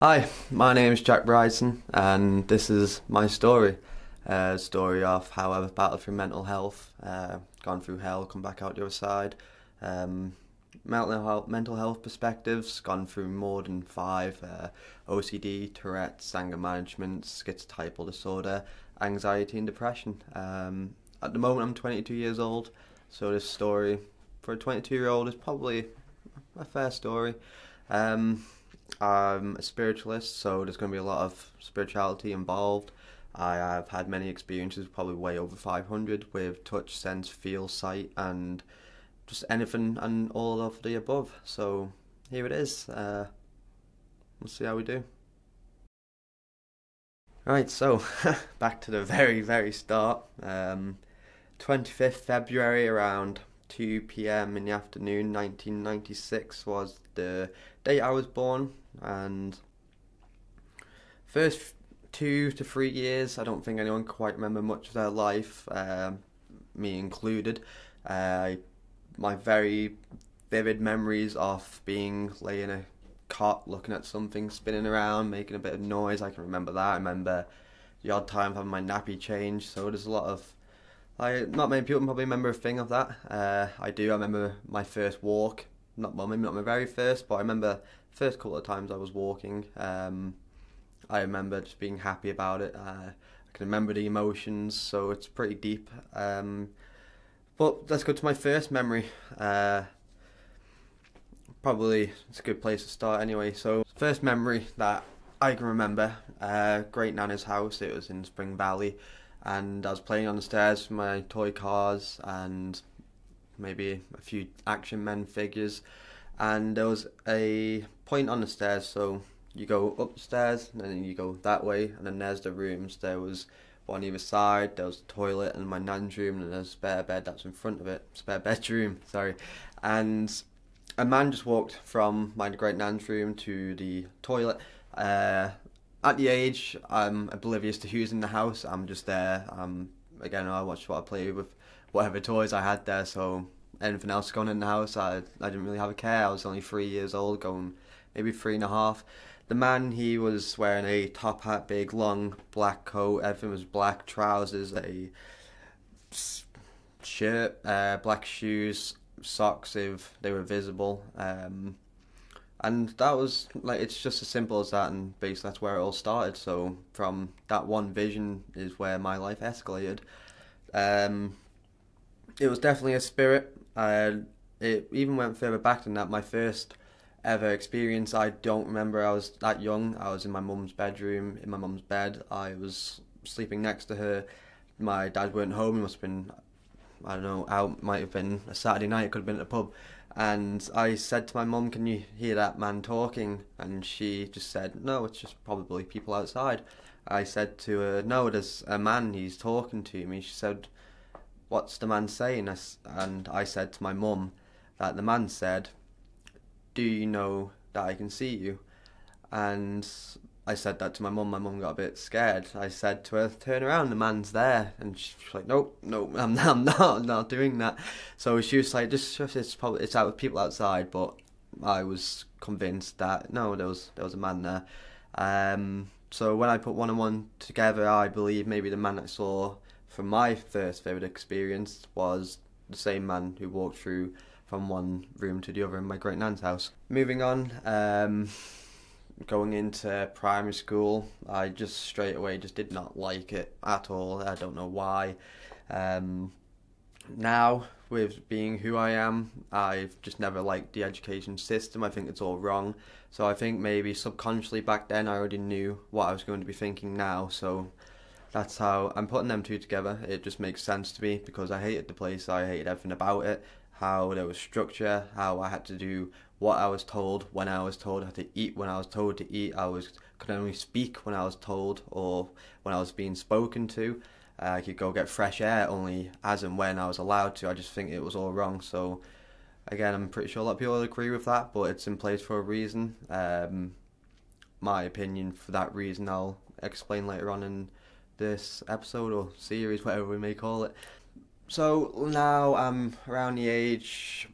Hi, my name is Jack Bridson, and this is my story. Story of how I've battled through mental health, gone through hell, come back out the other side. Um, mental health perspectives, gone through more than five: OCD, Tourette's, anger management, schizotypal disorder, anxiety, and depression. At the moment, I'm 22 years old, so this story for a 22-year-old is probably a fair story. I'm a spiritualist, so there's going to be a lot of spirituality involved. I have had many experiences, probably way over 500, with touch, sense, feel, sight, and just anything and all of the above. So here it is. We'll see how we do. Right, so back to the very start. 25th February around 2 p.m. in the afternoon, 1996 was the date I was born, and first 2 to 3 years, I don't think anyone quite remember much of their life, me included. My very vivid memories of being lay in a cot, looking at something spinning around, making a bit of noise. I can remember that. I remember the odd time having my nappy changed. So there's a lot of not many people probably remember a thing of that. I do. I remember my first walk. Maybe not my very first, but I remember the first couple of times I was walking. I remember just being happy about it. I can remember the emotions, so it's pretty deep. But let's go to my first memory. Probably it's a good place to start anyway. So first memory that I can remember, great nana's house. It was in Spring Valley, and I was playing on the stairs with my toy cars and maybe a few action men figures, and there was a point on the stairs, so you go up the stairs and then you go that way, and then there's the rooms. There was one either side, there was the toilet and my nan's room, and there's a spare bed that's in front of it, spare bedroom, sorry. And a man just walked from my great nan's room to the toilet. At the age, I'm oblivious to who's in the house. I'm just there. Again, I watched what I played with, whatever toys I had there. So anything else going in the house, I didn't really have a care. I was only 3 years old, going maybe 3.5. The man, he was wearing a top hat, big long black coat. Everything was black, trousers, a shirt, black shoes, socks if they were visible. And that was like, it's just as simple as that, and basically that's where it all started. So from that one vision is where my life escalated. It was definitely a spirit. It even went further back than that. My first ever experience, I don't remember. I was that young. I was in my mum's bedroom, in my mum's bed. I was sleeping next to her. My dad weren't home. He must have been, I don't know, out. Might have been a Saturday night. It could have been at a pub. And I said to my mum, "Can you hear that man talking?" And she just said, "No, it's just probably people outside." I said to her, "No, there's a man, he's talking to me." She said, "What's the man saying?" And I said to my mum that the man said, "Do you know that I can see you?" And I said that to my mum. My mum got a bit scared. I said to her, "Turn around, the man's there." And she's like, "Nope, no, I'm not doing that." So she was like, it's out with people outside." But I was convinced that no, there was a man there. So when I put one and one together, I believe maybe the man I saw from my first vivid experience was the same man who walked through from one room to the other in my great nan's house. Moving on, going into primary school, I just straight away just did not like it at all. I don't know why. Now, with being who I am, I've just never liked the education system. I think it's all wrong. So I think maybe subconsciously back then I already knew what I was going to be thinking now. So that's how I'm putting them two together. It just makes sense to me because I hated the place. I hated everything about it. How there was structure, how I had to do what I was told when I was told, I had to eat when I was told to eat. Could only speak when I was told or when I was being spoken to. I could go get fresh air only as and when I was allowed to. I just think it was all wrong. So again, I'm pretty sure a lot of people agree with that, but it's in place for a reason. My opinion for that reason I'll explain later on in this episode or series, whatever we may call it. So now I'm around the age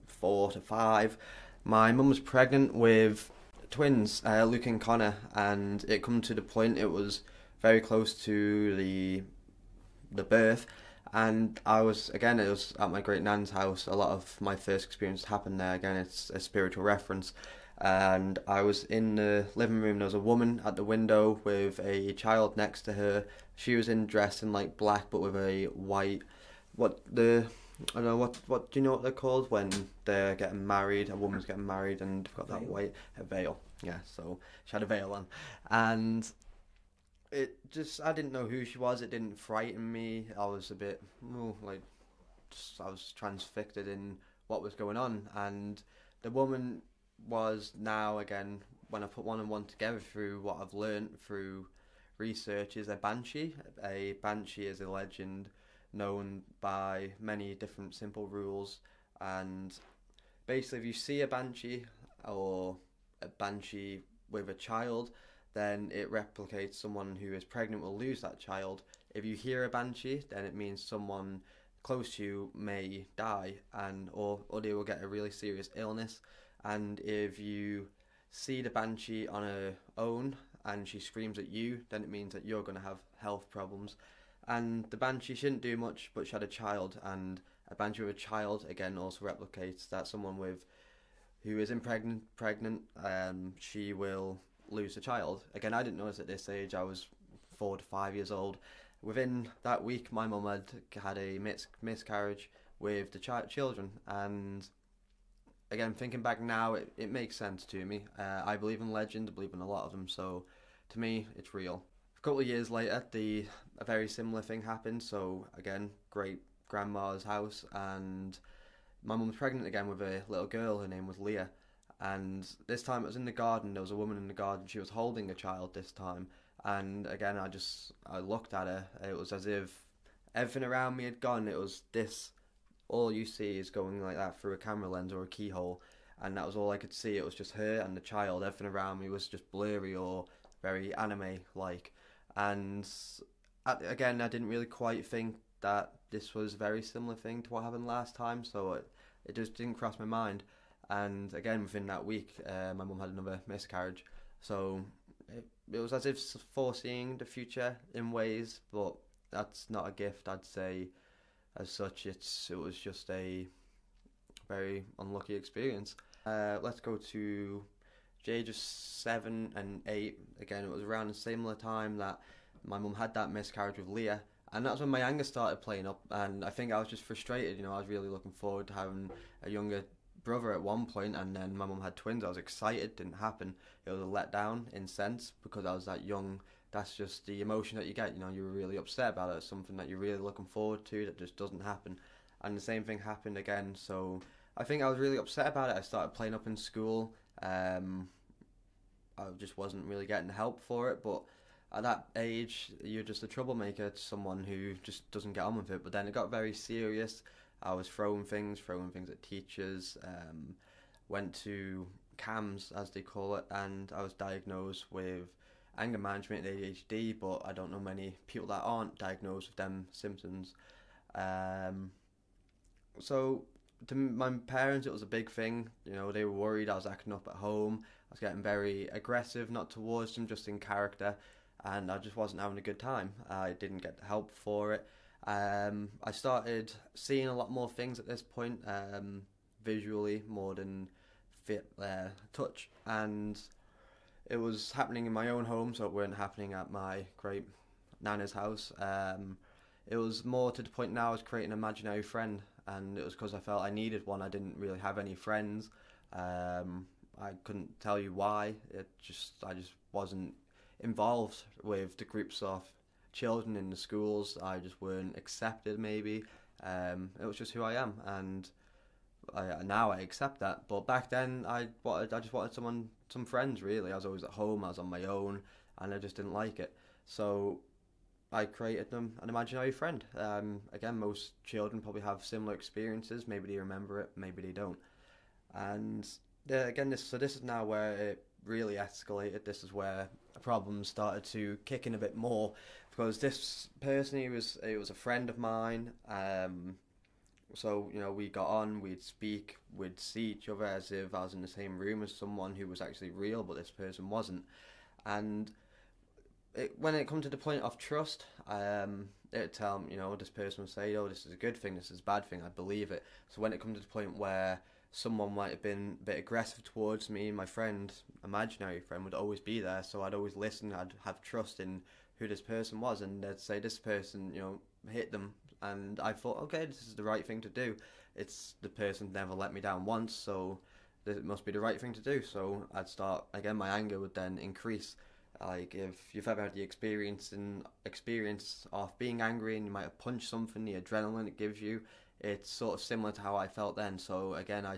4 to 5. My mum was pregnant with twins, Luke and Connor, and it come to the point it was very close to the birth, and I was again it was at my great nan's house. A lot of my first experience happened there. Again, it's a spiritual reference, and I was in the living room. There was a woman at the window with a child next to her. She was dressed in like black, but with a white. What the I don't know what do you know what they're called when they're getting married? A woman's getting married and they've got that white a veil. Yeah, so she had a veil on, and it just I didn't know who she was. It didn't frighten me. I was a bit like I was transfixed in what was going on, and the woman was now again when I put one and one together through what I've learned through research is a banshee. A banshee is a legend known by many different simple rules, and basically if you see a banshee or a banshee with a child, then it replicates someone who is pregnant will lose that child. If you hear a banshee, then it means someone close to you may die, and or they will get a really serious illness. And if you see the banshee on her own and she screams at you, then it means that you're going to have health problems. And the banshee shouldn't do much, but she had a child, and a banshee with a child again also replicates that someone who is pregnant, she will lose a child. Again, I didn't know this at this age. I was 4 to 5 years old. Within that week, my mum had a miscarriage with the children, and again, thinking back now, it makes sense to me. I believe in legend. I believe in a lot of them, so to me, it's real. A couple of years later, a very similar thing happened. So again, great grandma's house, and my mum was pregnant again with a little girl. Her name was Leah, and this time it was in the garden. There was a woman in the garden. She was holding a child this time, and again, I looked at her. It was as if everything around me had gone. It was this. All you see is going like that through a camera lens or a keyhole, and that was all I could see. It was just her and the child. Everything around me was just blurry or very anime-like. And again, I didn't really quite think that this was a very similar thing to what happened last time, so it just didn't cross my mind. And again, within that week, my mum had another miscarriage. So it was as if foreseeing the future in ways, but that's not a gift, I'd say. As such, it was just a very unlucky experience. Let's go to the age of 7 and 8. Again, it was around the similar time that my mum had that miscarriage with Leah, and that's when my anger started playing up. And I think I was just frustrated. I was really looking forward to having a younger brother at one point, and then my mum had twins. I was excited. Didn't happen. It was a letdown in sense because I was that young. That's just the emotion that you get. You were really upset about it. It's something that you're really looking forward to that just doesn't happen. And the same thing happened again. So I think I was really upset about it. I started playing up in school. I just wasn't really getting help for it. But at that age, you're just a troublemaker to someone who just doesn't get on with it. But then it got very serious. I was throwing things at teachers. Went to CAMS, as they call it, and I was diagnosed with anger management and ADHD, but I don't know many people that aren't diagnosed with them symptoms. So to my parents, it was a big thing. They were worried I was acting up at home. I was getting very aggressive, not towards them, just in character, and I just wasn't having a good time. I didn't get the help for it. I started seeing a lot more things at this point, visually more than touch, and it was happening in my own home, so it weren't happening at my great nana's house. It was more to the point now I was creating an imaginary friend, and it was because I felt I needed one. I didn't really have any friends. I couldn't tell you why. I just wasn't involved with the groups of children in the schools. I just weren't accepted, maybe. It was just who I am, and now I accept that. But back then, I just wanted some friends, really. I was always at home, I was on my own, and I just didn't like it. So I created them an imaginary friend. Again, most children probably have similar experiences. Maybe they remember it, maybe they don't. And again, this is now where it really escalated. This is where problems started to kick in a bit more, because this person, it was a friend of mine. So, we got on, we'd speak, we'd see each other as if I was in the same room as someone who was actually real, but this person wasn't. And when it comes to the point of trust, it'd tell me, this person would say, oh, this is a good thing, this is a bad thing, I believe it. So when it comes to the point where someone might have been a bit aggressive towards me, my friend, imaginary friend, would always be there, so I'd always listen, I'd have trust in who this person was, and they'd say this person, hit them, and I thought, okay, this is the right thing to do. It's the person never let me down once, so it must be the right thing to do. So I'd start again. My anger would then increase. Like if you've ever had the experience of being angry and you might have punched something, the adrenaline it gives you, it's sort of similar to how I felt then. So again, I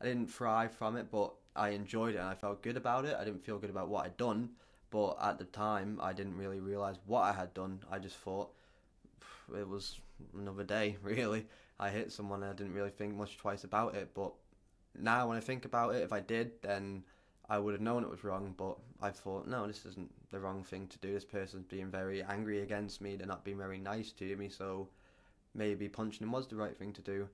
didn't thrive from it, but I enjoyed it and I felt good about it. I didn't feel good about what I'd done, but at the time I didn't really realize what I had done. I just thought it was another day, really. I hit someone and I didn't really think much twice about it, but now when I think about it, if I did, then I would have known it was wrong, but I thought, no, this isn't the wrong thing to do. This person's being very angry against me, they're not being very nice to me, so maybe punching him was the right thing to do.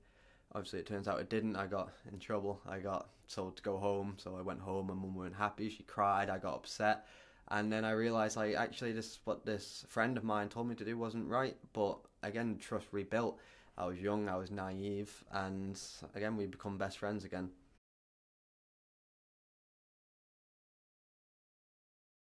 Obviously, it turns out it didn't. I got in trouble. I got told to go home, so I went home. My mum weren't happy. She cried. I got upset. And then I realised, actually, what this friend of mine told me to do wasn't right. But again, trust rebuilt. I was young, I was naive, and again, we become best friends again.